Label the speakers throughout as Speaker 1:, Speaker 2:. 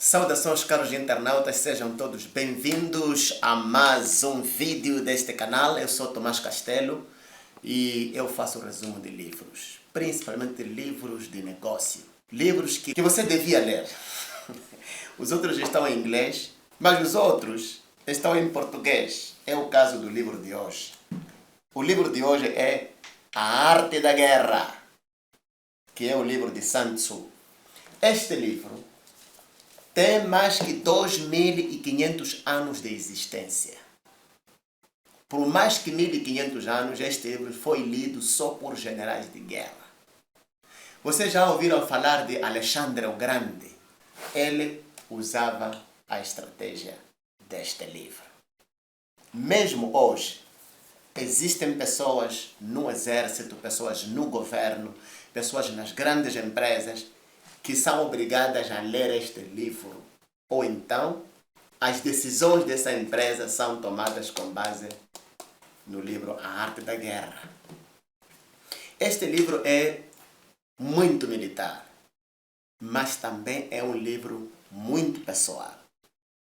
Speaker 1: Saudações, caros internautas, sejam todos bem-vindos a mais um vídeo deste canal. Eu sou Tomás Castelo e eu faço resumo de livros, principalmente livros de negócio, livros que você devia ler. Os outros estão em inglês, mas os outros estão em português. É o caso do livro de hoje. O livro de hoje é A Arte da Guerra, que é o livro de Sun Tzu. Este livro tem mais que 2.500 anos de existência. Por mais que 1.500 anos, este livro foi lido só por generais de guerra. Vocês já ouviram falar de Alexandre o Grande? Ele usava a estratégia deste livro. Mesmo hoje, existem pessoas no exército, pessoas no governo, pessoas nas grandes empresas que são obrigadas a ler este livro. Ou então, as decisões dessa empresa são tomadas com base no livro A Arte da Guerra. Este livro é muito militar, mas também é um livro muito pessoal.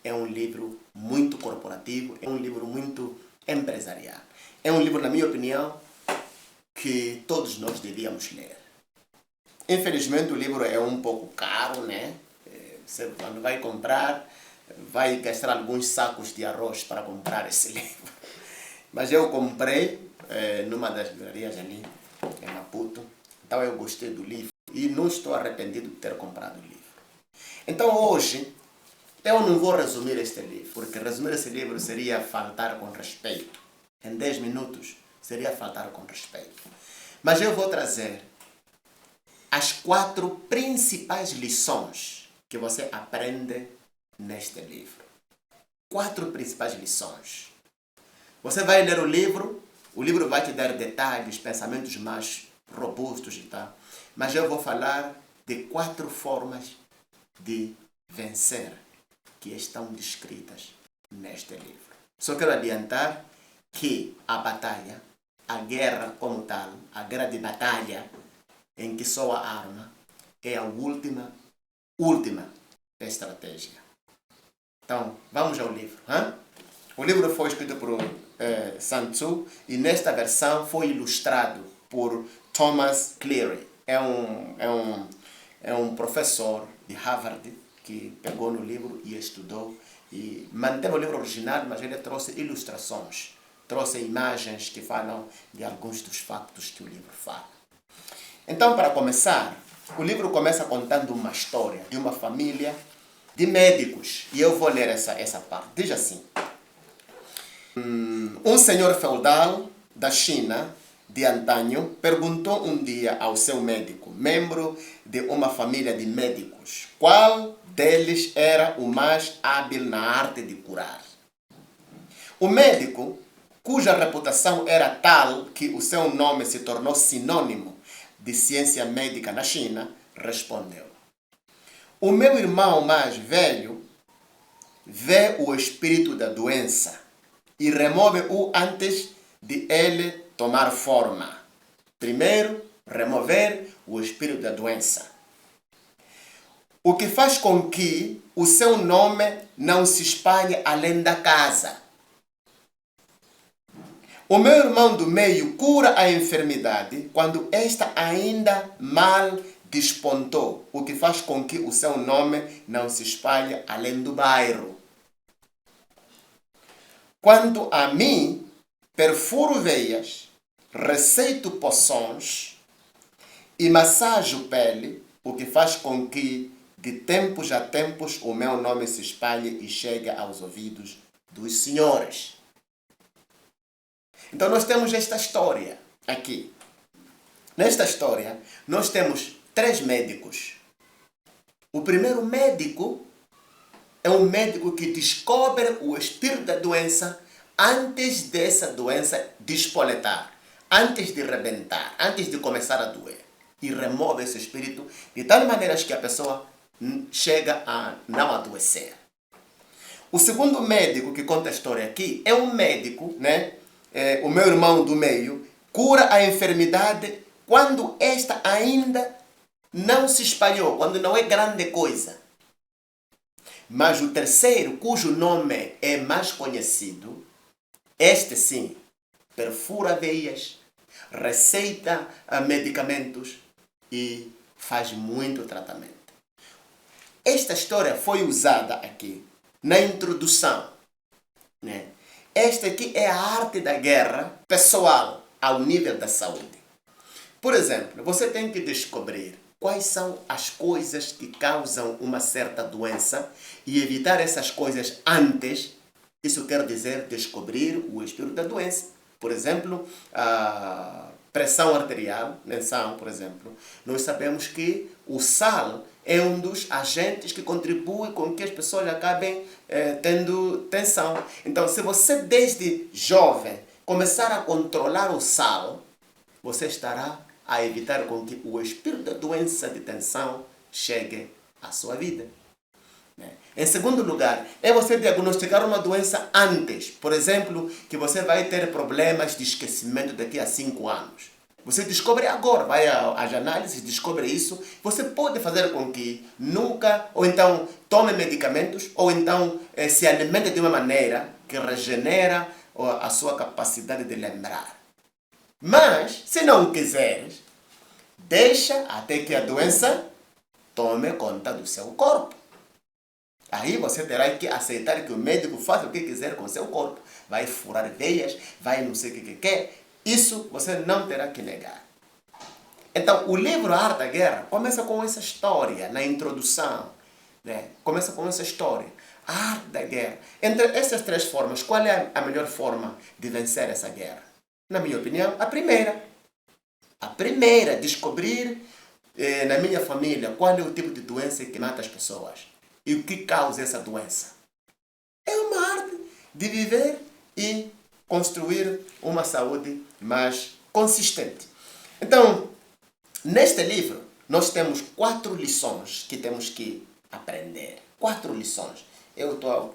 Speaker 1: É um livro muito corporativo, é um livro muito empresarial. É um livro, na minha opinião, que todos nós devíamos ler. Infelizmente o livro é um pouco caro, né? Você quando vai comprar, vai gastar alguns sacos de arroz para comprar esse livro. Mas eu comprei numa das livrarias ali, em Maputo. Então eu gostei do livro e não estou arrependido de ter comprado o livro. Então hoje, eu não vou resumir este livro, porque resumir esse livro seria faltar com respeito. Em 10 minutos seria faltar com respeito. Mas eu vou trazer as 4 principais lições que você aprende neste livro. 4 principais lições. Você vai ler o livro vai te dar detalhes, pensamentos mais robustos e tal. Mas eu vou falar de 4 formas de vencer que estão descritas neste livro. Só quero adiantar que a batalha, a guerra como tal, a guerra de batalha, em que só a arma é a última estratégia. Então, vamos ao livro. O livro foi escrito por Sun Tzu e nesta versão foi ilustrado por Thomas Cleary. É um professor de Harvard que pegou no livro e estudou e manteve o livro original, mas ele trouxe ilustrações, trouxe imagens que falam de alguns dos factos que o livro fala. Então, para começar, o livro começa contando uma história de uma família de médicos. E eu vou ler essa parte. Diz assim. Um senhor feudal da China, de antanho, perguntou um dia ao seu médico, membro de uma família de médicos, qual deles era o mais hábil na arte de curar. O médico, cuja reputação era tal que o seu nome se tornou sinônimo de ciência médica na China, respondeu: o meu irmão mais velho vê o espírito da doença e remove-o antes de ele tomar forma. Primeiro, remover o espírito da doença. O que faz com que o seu nome não se espalhe além da casa. O meu irmão do meio cura a enfermidade quando esta ainda mal despontou, o que faz com que o seu nome não se espalhe além do bairro. Quanto a mim, perfuro veias, receito poções e massajo pele, o que faz com que de tempos a tempos o meu nome se espalhe e chegue aos ouvidos dos senhores. Então nós temos esta história aqui. Nesta história, nós temos 3 médicos. O primeiro médico é um médico que descobre o espírito da doença antes dessa doença despoletar, antes de rebentar, antes de começar a doer. E remove esse espírito de tal maneira que a pessoa chega a não adoecer. O segundo médico que conta a história aqui é um médico, né? O meu irmão do meio, cura a enfermidade quando esta ainda não se espalhou, quando não é grande coisa. Mas o terceiro, cujo nome é mais conhecido, este sim, perfura veias, receita medicamentos e faz muito tratamento. Esta história foi usada aqui na introdução, né? Esta aqui é a arte da guerra pessoal ao nível da saúde. Por exemplo, você tem que descobrir quais são as coisas que causam uma certa doença e evitar essas coisas antes. Isso quer dizer descobrir o espírito da doença. Por exemplo, a pressão arterial, tensão, por exemplo. Nós sabemos que o sal é um dos agentes que contribui com que as pessoas acabem tendo tensão. Então, se você desde jovem começar a controlar o sal, você estará a evitar com que o espírito da doença de tensão chegue à sua vida. Em segundo lugar, é você diagnosticar uma doença antes. Por exemplo, que você vai ter problemas de esquecimento daqui a 5 anos. Você descobre agora, vai às análises, descobre isso. Você pode fazer com que nunca, ou então tome medicamentos, ou então se alimente de uma maneira que regenera a sua capacidade de lembrar. Mas, se não quiseres, deixa até que a doença tome conta do seu corpo. Aí você terá que aceitar que o médico faça o que quiser com o seu corpo. Vai furar veias, vai não sei o que quer. Isso você não terá que negar. Então, o livro A Arte da Guerra começa com essa história, na introdução. Né? Começa com essa história. A arte da guerra. Entre essas 3 formas, qual é a melhor forma de vencer essa guerra? Na minha opinião, a primeira. A primeira, descobrir na minha família qual é o tipo de doença que mata as pessoas. E o que causa essa doença. É uma arte de viver e construir uma saúde mais consistente. Então, neste livro, nós temos 4 lições que temos que aprender. 4 lições.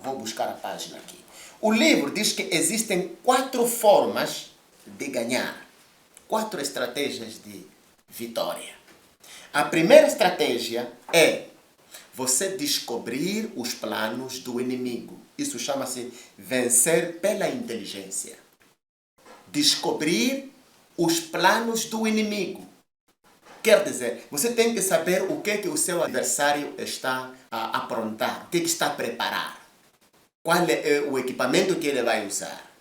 Speaker 1: Vou buscar a página aqui. O livro diz que existem 4 formas de ganhar. 4 estratégias de vitória. A primeira estratégia é você descobrir os planos do inimigo. Isso chama-se vencer pela inteligência. Descobrir os planos do inimigo. Quer dizer, você tem que saber o que o seu adversário está a aprontar, o que está a preparar. Qual é o equipamento que ele vai usar.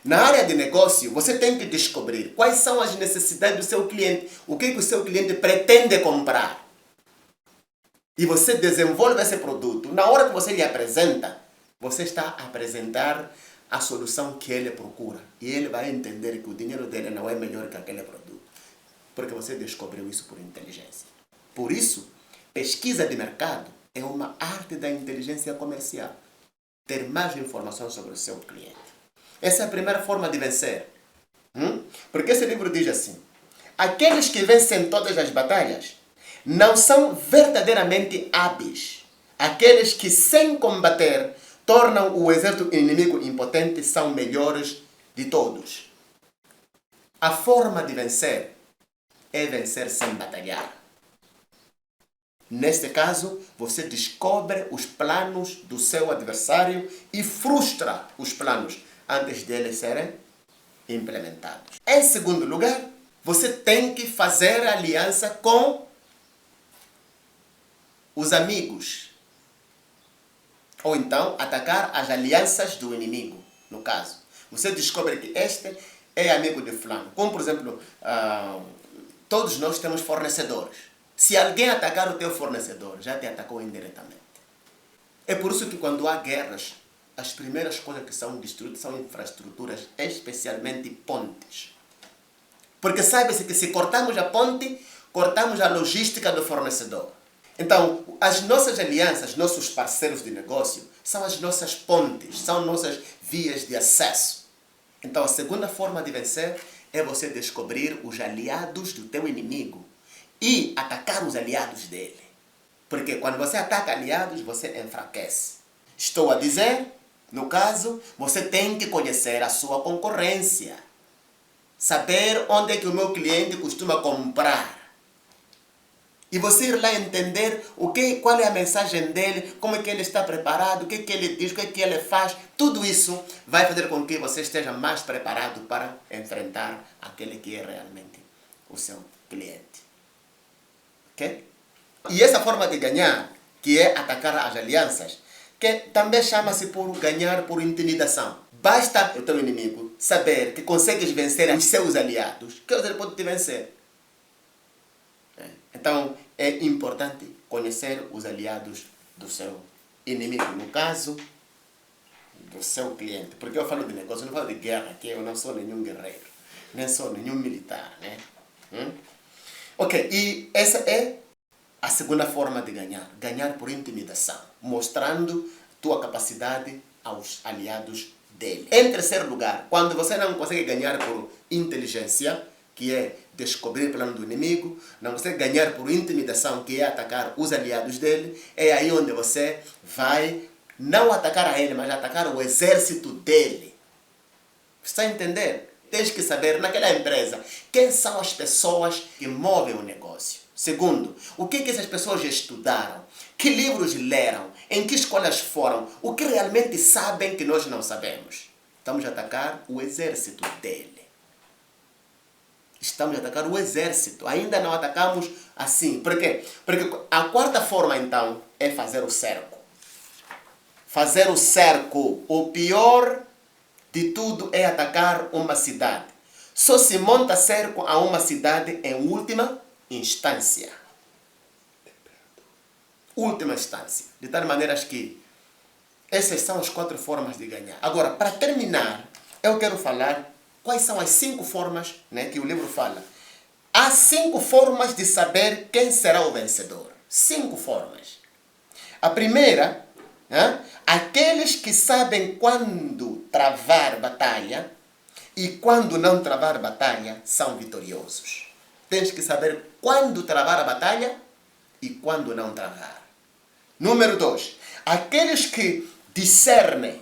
Speaker 1: Na área de negócio, você tem que descobrir quais são as necessidades do seu cliente, o que o seu cliente pretende comprar. E você desenvolve esse produto. Na hora que você lhe apresenta, você está a apresentar a solução que ele procura. E ele vai entender que o dinheiro dele não é melhor que aquele produto. Porque você descobriu isso por inteligência. Por isso, pesquisa de mercado é uma arte da inteligência comercial. Ter mais informação sobre o seu cliente. Essa é a primeira forma de vencer. Porque esse livro diz assim: aqueles que vencem todas as batalhas não são verdadeiramente hábeis. Aqueles que, sem combater, tornam o exército inimigo impotente são melhores de todos. A forma de vencer é vencer sem batalhar. Neste caso, você descobre os planos do seu adversário e frustra os planos antes deles serem implementados. Em segundo lugar, você tem que fazer aliança com os amigos. Ou então, atacar as alianças do inimigo, no caso. Você descobre que este é amigo de fulano. Como, por exemplo, todos nós temos fornecedores. Se alguém atacar o teu fornecedor, já te atacou indiretamente. É por isso que quando há guerras, as primeiras coisas que são destruídas são infraestruturas, especialmente pontes. Porque sabe-se que se cortamos a ponte, cortamos a logística do fornecedor. Então, as nossas alianças, nossos parceiros de negócio, são as nossas pontes, são nossas vias de acesso. Então, a segunda forma de vencer é você descobrir os aliados do teu inimigo e atacar os aliados dele. Porque quando você ataca aliados, você enfraquece. Estou a dizer, no caso, você tem que conhecer a sua concorrência. Saber onde é que o meu cliente costuma comprar. E você ir lá entender qual é a mensagem dele, como é que ele está preparado, o que é que ele diz, o que é que ele faz. Tudo isso vai fazer com que você esteja mais preparado para enfrentar aquele que é realmente o seu cliente. Ok? E essa forma de ganhar, que é atacar as alianças, que também chama-se por ganhar por intimidação. Basta o teu inimigo saber que consegues vencer os seus aliados, que ele pode te vencer. Então, é importante conhecer os aliados do seu inimigo, no caso, do seu cliente. Porque eu falo de negócio, eu não falo de guerra, aqui eu não sou nenhum guerreiro, nem sou nenhum militar, né? Ok, e essa é a segunda forma de ganhar. Ganhar por intimidação, mostrando tua capacidade aos aliados dele. Em terceiro lugar, quando você não consegue ganhar por inteligência, que é descobrir o plano do inimigo, não consegue ganhar por intimidação, que é atacar os aliados dele, é aí onde você vai não atacar a ele, mas atacar o exército dele. Você está a entender? Tens que saber, naquela empresa, quem são as pessoas que movem o negócio. Segundo, o que essas pessoas estudaram? Que livros leram? Em que escolas foram? O que realmente sabem que nós não sabemos? Estamos a atacar o exército dele. Estamos a atacar o exército. Ainda não atacamos assim. Por quê? Porque a quarta forma, então, é fazer o cerco. Fazer o cerco. O pior de tudo é atacar uma cidade. Só se monta cerco a uma cidade em última instância. Última instância. De tal maneira que essas são as 4 formas de ganhar. Agora, para terminar, eu quero falar quais são as 5 formas, né, que o livro fala. Há 5 formas de saber quem será o vencedor. 5 formas. A primeira, aqueles que sabem quando travar batalha e quando não travar batalha são vitoriosos. Tens que saber quando travar a batalha e quando não travar. Número 2. Aqueles que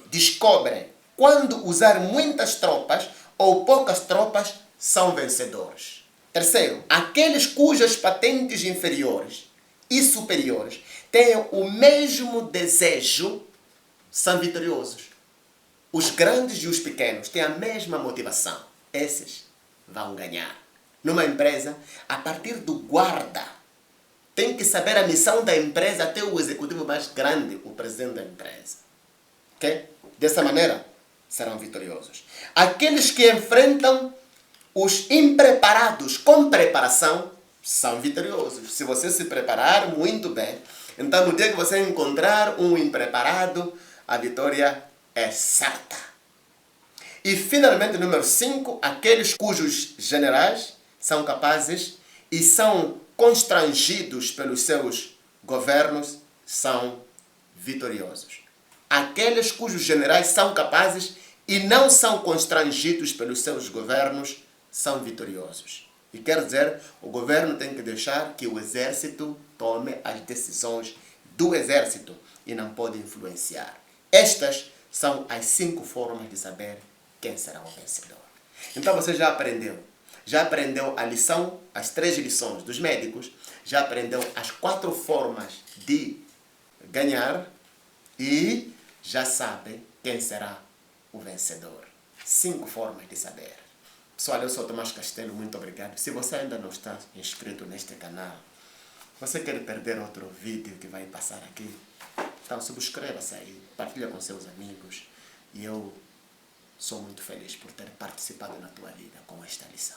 Speaker 1: descobrem quando usar muitas tropas ou poucas tropas são vencedores. Terceiro, aqueles cujas patentes inferiores e superiores têm o mesmo desejo são vitoriosos. Os grandes e os pequenos têm a mesma motivação. Esses vão ganhar. Numa empresa, a partir do guarda, tem que saber a missão da empresa até o executivo mais grande, o presidente da empresa. Ok? Dessa maneira, serão vitoriosos. Aqueles que enfrentam os impreparados com preparação são vitoriosos. Se você se preparar muito bem, então no dia que você encontrar um impreparado, a vitória é certa. E finalmente, número 5, aqueles cujos generais são capazes e são constrangidos pelos seus governos são vitoriosos. Aqueles cujos generais são capazes e não são constrangidos pelos seus governos são vitoriosos. E quer dizer, o governo tem que deixar que o exército tome as decisões do exército e não pode influenciar. Estas são as 5 formas de saber quem será o vencedor. Então você já aprendeu. Já aprendeu a lição, as 3 lições dos médicos. Já aprendeu as 4 formas de ganhar. E já sabe quem será o vencedor. 5 formas de saber. Pessoal, eu sou Tomás Castelo, muito obrigado. Se você ainda não está inscrito neste canal, você quer perder outro vídeo que vai passar aqui, então subscreva-se aí, partilha com seus amigos. E eu sou muito feliz por ter participado na tua vida com esta lição.